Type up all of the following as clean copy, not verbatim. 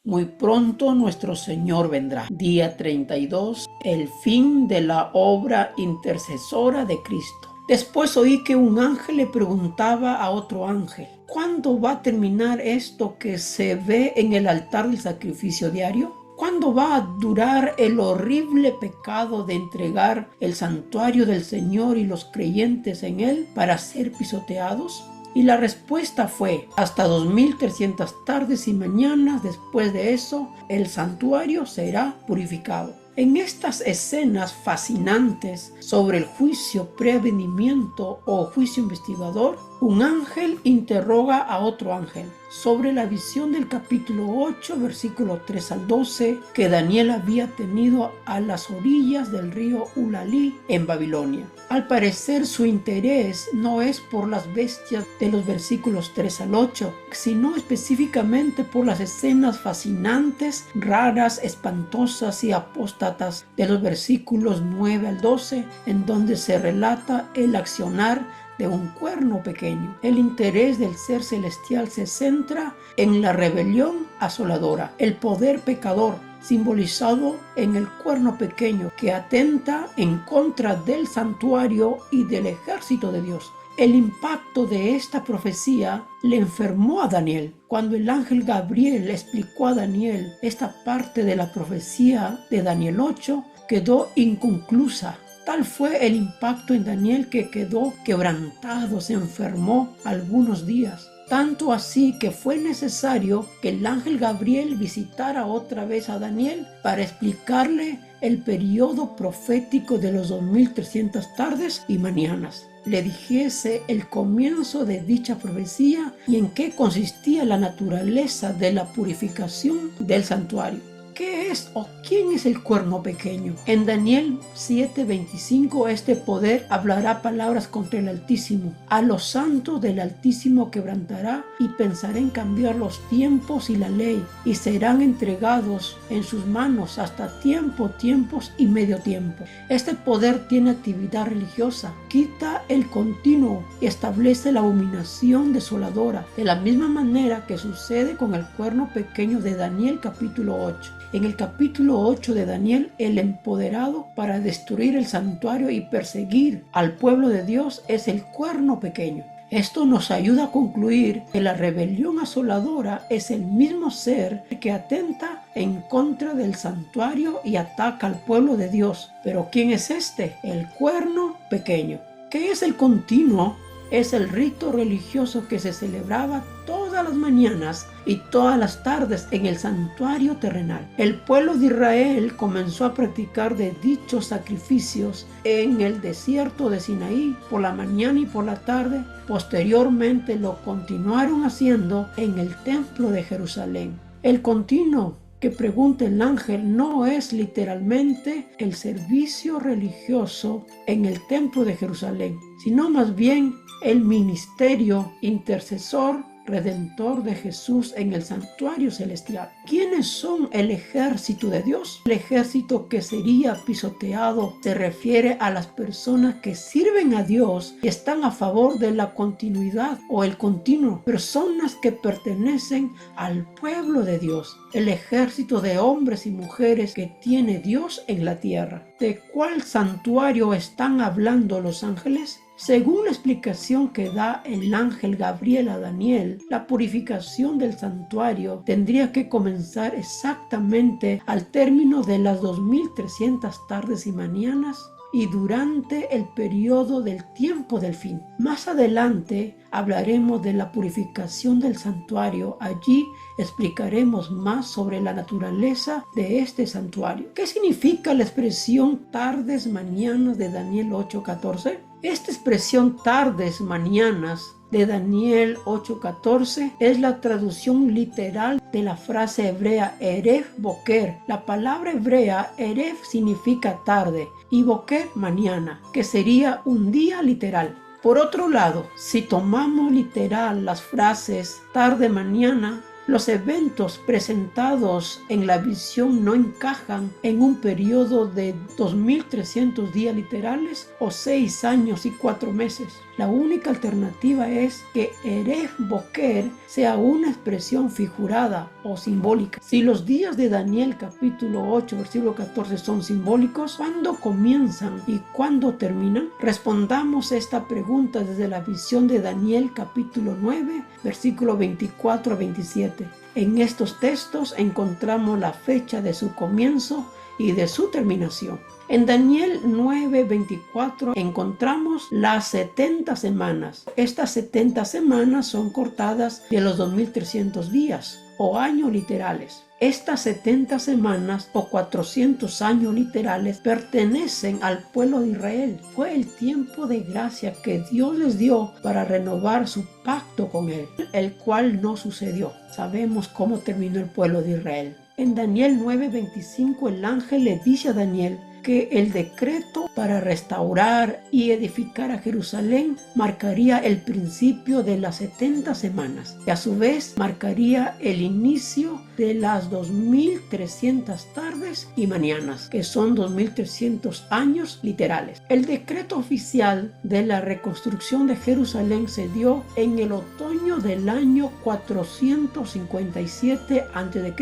Muy pronto nuestro Señor vendrá. Día 32, el fin de la obra intercesora de Cristo. Después oí que un ángel le preguntaba a otro ángel: ¿cuándo va a terminar esto que se ve en el altar del sacrificio diario? ¿Cuándo va a durar el horrible pecado de entregar el santuario del Señor y los creyentes en él para ser pisoteados? Y la respuesta fue: hasta 2300 tardes y mañanas después de eso, el santuario será purificado. En estas escenas fascinantes sobre el juicio prevenimiento o juicio investigador, un ángel interroga a otro ángel sobre la visión del capítulo 8, versículo 3 al 12, que Daniel había tenido a las orillas del río Ulalí en Babilonia. Al parecer su interés no es por las bestias de los versículos 3 al 8, sino específicamente por las escenas fascinantes, raras, espantosas y apóstatas de los versículos 9 al 12, en donde se relata el accionar de un cuerno pequeño. El interés del ser celestial se centra en la rebelión asoladora, el poder pecador, simbolizado en el cuerno pequeño que atenta en contra del santuario y del ejército de Dios. El impacto de esta profecía le enfermó a Daniel. Cuando el ángel Gabriel explicó a Daniel esta parte de la profecía de Daniel 8, quedó inconclusa. Tal fue el impacto en Daniel que quedó quebrantado, se enfermó algunos días. Tanto así que fue necesario que el ángel Gabriel visitara otra vez a Daniel para explicarle el periodo profético de los 2300 tardes y mañanas. Le dijese el comienzo de dicha profecía y en qué consistía la naturaleza de la purificación del santuario. ¿Qué es o quién es el cuerno pequeño? En Daniel 7:25 este poder hablará palabras contra el Altísimo. A los santos del Altísimo quebrantará y pensará en cambiar los tiempos y la ley, y serán entregados en sus manos hasta tiempos y medio tiempo. Este poder tiene actividad religiosa, quita el continuo y establece la abominación desoladora, de la misma manera que sucede con el cuerno pequeño de Daniel capítulo 8. En el capítulo 8 de Daniel, el empoderado para destruir el santuario y perseguir al pueblo de Dios es el cuerno pequeño. Esto nos ayuda a concluir que la rebelión asoladora es el mismo ser que atenta en contra del santuario y ataca al pueblo de Dios. Pero ¿quién es este? El cuerno pequeño. ¿Qué es el continuo? Es el rito religioso que se celebraba todas las mañanas y todas las tardes en el santuario terrenal. El pueblo de Israel comenzó a practicar de dichos sacrificios en el desierto de Sinaí por la mañana y por la tarde. Posteriormente lo continuaron haciendo en el templo de Jerusalén. El continuo que pregunta el ángel no es literalmente el servicio religioso en el templo de Jerusalén, sino más bien el ministerio intercesor redentor de Jesús en el santuario celestial. ¿Quiénes son el ejército de Dios? El ejército que sería pisoteado se refiere a las personas que sirven a Dios y están a favor de la continuidad o el continuo, personas que pertenecen al pueblo de Dios, el ejército de hombres y mujeres que tiene Dios en la tierra. ¿De cuál santuario están hablando los ángeles? Según la explicación que da el ángel Gabriel a Daniel, la purificación del santuario tendría que comenzar exactamente al término de las 2300 tardes y mañanas y durante el periodo del tiempo del fin. Más adelante hablaremos de la purificación del santuario. Allí explicaremos más sobre la naturaleza de este santuario. ¿Qué significa la expresión tardes mañanas de Daniel 8:14? Esta expresión tardes mañanas de Daniel 8:14 es la traducción literal de la frase hebrea Erev Boker. La palabra hebrea Erev significa tarde y Boker mañana, que sería un día literal. Por otro lado, si tomamos literal las frases tarde mañana, Los eventos presentados en la visión no encajan en un periodo de 2300 días literales o 6 años y 4 meses. La única alternativa es que Erech Boker sea una expresión figurada o simbólica. Si los días de Daniel capítulo 8 versículo 14 son simbólicos, ¿cuándo comienzan y cuándo terminan? Respondamos esta pregunta desde la visión de Daniel capítulo 9 versículo 24 a 27. En estos textos encontramos la fecha de su comienzo y de su terminación. En Daniel 9:24 encontramos las 70 semanas. Estas 70 semanas son cortadas de los 2300 días o años literales. Estas 70 semanas o 400 años literales pertenecen al pueblo de Israel. Fue el tiempo de gracia que Dios les dio para renovar su pacto con él, el cual no sucedió. Sabemos cómo terminó el pueblo de Israel. En Daniel 9:25 el ángel le dice a Daniel que el decreto para restaurar y edificar a Jerusalén marcaría el principio de las 70 semanas y a su vez marcaría el inicio de las 2300 tardes y mañanas, que son 2300 años literales. El decreto oficial de la reconstrucción de Jerusalén se dio en el otoño del año 457 a.C.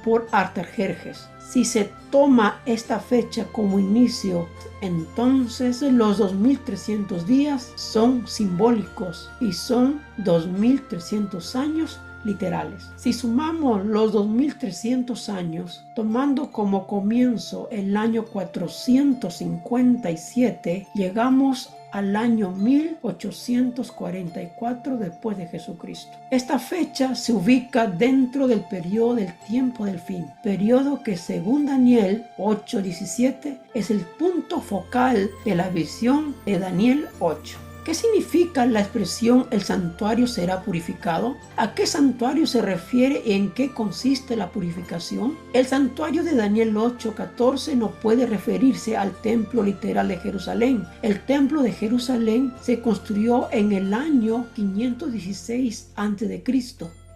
por Artajerjes. Si se toma esta fecha como inicio, entonces los 2300 días son simbólicos y son 2300 años literales. Si sumamos los 2300 años, tomando como comienzo el año 457, llegamos al año 1844 después de Jesucristo. Esta fecha se ubica dentro del periodo del tiempo del fin, periodo que según Daniel 8:17 es el punto focal de la visión de Daniel 8. ¿Qué significa la expresión el santuario será purificado? ¿A qué santuario se refiere y en qué consiste la purificación? El santuario de Daniel 8:14 no puede referirse al templo literal de Jerusalén. El templo de Jerusalén se construyó en el año 516 a.C.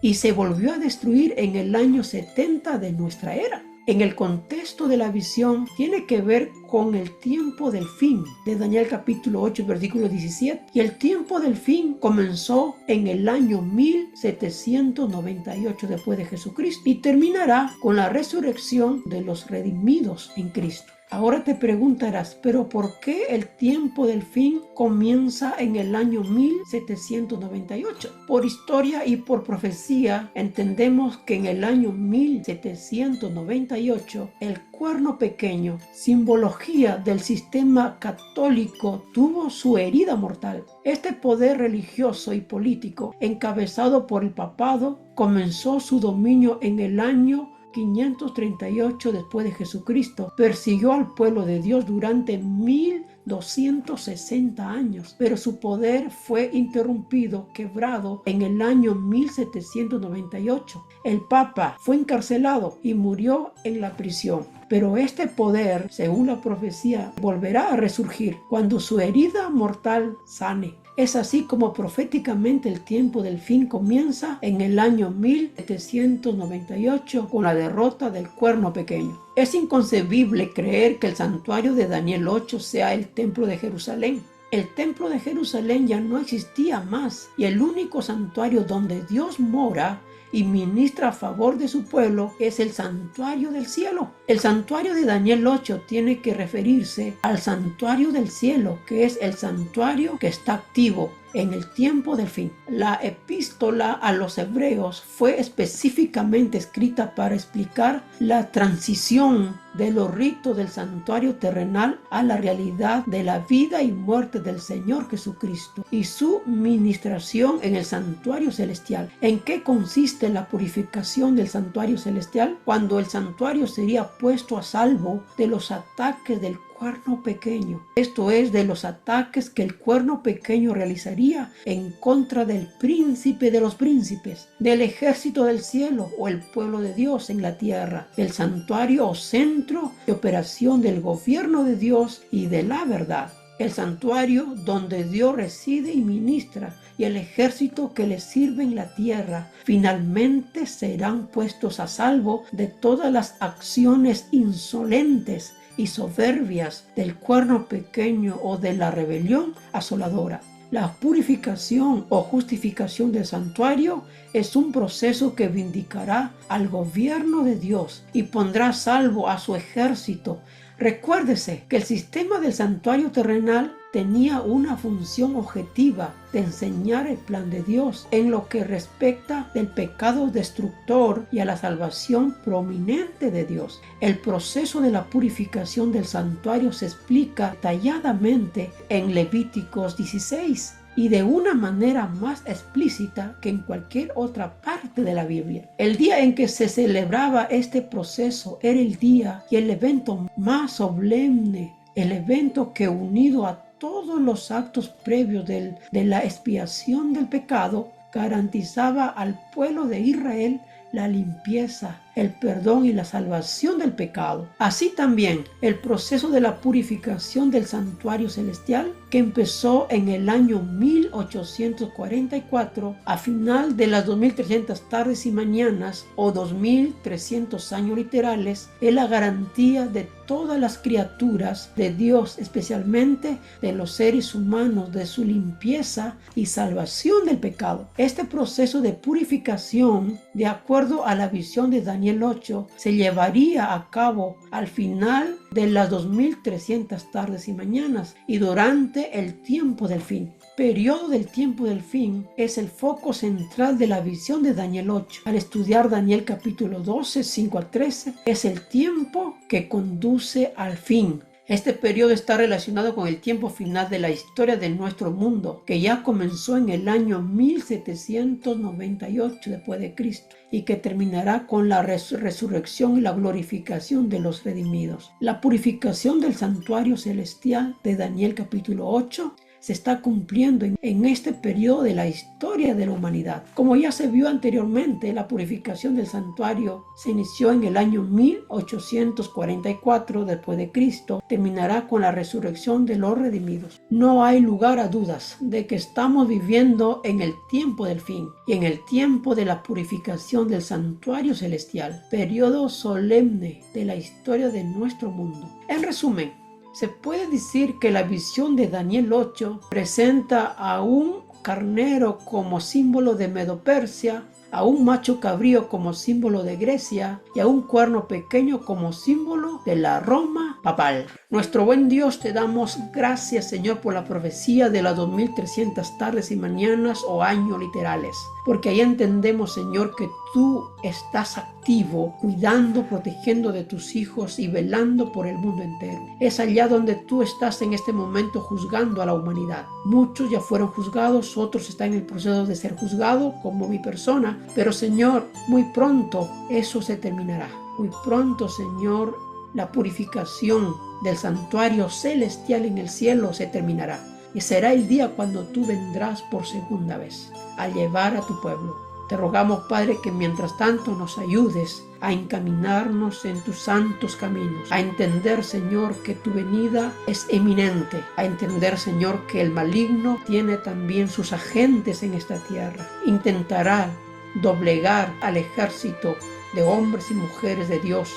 y se volvió a destruir en el año 70 de nuestra era. En el contexto de la visión tiene que ver con el tiempo del fin de Daniel capítulo 8 versículo 17, y el tiempo del fin comenzó en el año 1798 después de Jesucristo y terminará con la resurrección de los redimidos en Cristo. Ahora te preguntarás, ¿pero por qué el tiempo del fin comienza en el año 1798? Por historia y por profecía entendemos que en el año 1798 el cuerno pequeño, simbología del sistema católico, tuvo su herida mortal. Este poder religioso y político, encabezado por el papado, comenzó su dominio en el año 538 después de Jesucristo. Persiguió al pueblo de Dios durante 1260 años, pero su poder fue interrumpido, quebrado en el año 1798. El Papa fue encarcelado y murió en la prisión. Pero este poder, según la profecía, volverá a resurgir cuando su herida mortal sane. Es así como proféticamente el tiempo del fin comienza en el año 1798 con la derrota del cuerno pequeño. Es inconcebible creer que el santuario de Daniel 8 sea el templo de Jerusalén. El templo de Jerusalén ya no existía más y el único santuario donde Dios mora y ministra a favor de su pueblo es el santuario del cielo. El santuario de Daniel 8 tiene que referirse al santuario del cielo, que es el santuario que está activo en el tiempo del fin. La epístola a los hebreos fue específicamente escrita para explicar la transición de los ritos del santuario terrenal a la realidad de la vida y muerte del Señor Jesucristo y su ministración en el santuario celestial. ¿En qué consiste la purificación del santuario celestial? Cuando el santuario sería puesto a salvo de los ataques del cuerno pequeño, esto es, de los ataques que el cuerno pequeño realizaría en contra del príncipe de los príncipes, del ejército del cielo o el pueblo de Dios en la tierra, del santuario o centro de operación del gobierno de Dios y de la verdad. el santuario donde Dios reside y ministra, y el ejército que le sirve en la tierra, finalmente serán puestos a salvo de todas las acciones insolentes y soberbias del cuerno pequeño o de la rebelión asoladora. La purificación o justificación del santuario es un proceso que vindicará al gobierno de Dios y pondrá a salvo a su ejército. Recuérdese que el sistema del santuario terrenal tenía una función objetiva de enseñar el plan de Dios en lo que respecta del pecado destructor y a la salvación prominente de Dios. El proceso de la purificación del santuario se explica detalladamente en Levíticos 16 y de una manera más explícita que en cualquier otra parte de la Biblia. El día en que se celebraba este proceso era el día y el evento más solemne, el evento que, unido a todos los actos previos de la expiación del pecado, garantizaba al pueblo de Israel la limpieza, el perdón y la salvación del pecado. Así también el proceso de la purificación del santuario celestial, que empezó en el año 1844, a final de las 2300 tardes y mañanas o 2300 años literales, es la garantía de todas las criaturas de Dios, especialmente de los seres humanos, de su limpieza y salvación del pecado. Este proceso de purificación, de acuerdo a la visión de Daniel 8, se llevaría a cabo al final de las 2300 tardes y mañanas y durante el tiempo del fin. Periodo del tiempo del fin es el foco central de la visión de Daniel 8. Al estudiar Daniel capítulo 12, 5 al 13, es el tiempo que conduce al fin. Este periodo está relacionado con el tiempo final de la historia de nuestro mundo, que ya comenzó en el año 1798 después de Cristo y que terminará con la resurrección y la glorificación de los redimidos. La purificación del santuario celestial de Daniel capítulo 8 se está cumpliendo en este periodo de la historia de la humanidad. Como ya se vio anteriormente, la purificación del santuario se inició en el año 1844 después de Cristo, terminará con la resurrección de los redimidos. No hay lugar a dudas de que estamos viviendo en el tiempo del fin y en el tiempo de la purificación del santuario celestial, periodo solemne de la historia de nuestro mundo. En resumen, se puede decir que la visión de Daniel 8 presenta a un carnero como símbolo de Medo-Persia, a un macho cabrío como símbolo de Grecia y a un cuerno pequeño como símbolo de la Roma papal. Nuestro buen Dios, te damos gracias, Señor, por la profecía de las 2300 tardes y mañanas o años literales, porque ahí entendemos, Señor, que tú estás activo, cuidando, protegiendo de tus hijos y velando por el mundo entero. Es allá donde tú estás en este momento juzgando a la humanidad. Muchos ya fueron juzgados, otros están en el proceso de ser juzgados, como mi persona, pero Señor, muy pronto eso se terminará. Muy pronto, Señor, la purificación del santuario celestial en el cielo se terminará. Y será el día cuando tú vendrás por segunda vez a llevar a tu pueblo. Te rogamos, Padre, que mientras tanto nos ayudes a encaminarnos en tus santos caminos, a entender, Señor, que tu venida es eminente, a entender, Señor, que el maligno tiene también sus agentes en esta tierra. Intentará doblegar al ejército de hombres y mujeres de Dios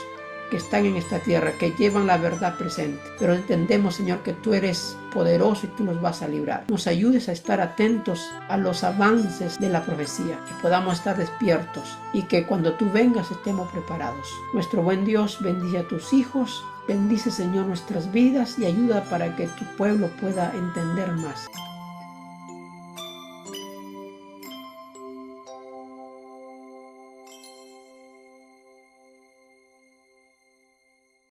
que están en esta tierra, que llevan la verdad presente. Pero entendemos, Señor, que tú eres poderoso y tú nos vas a librar. Nos ayudes a estar atentos a los avances de la profecía, que podamos estar despiertos y que cuando tú vengas estemos preparados. Nuestro buen Dios, bendice a tus hijos, bendice, Señor, nuestras vidas y ayuda para que tu pueblo pueda entender más.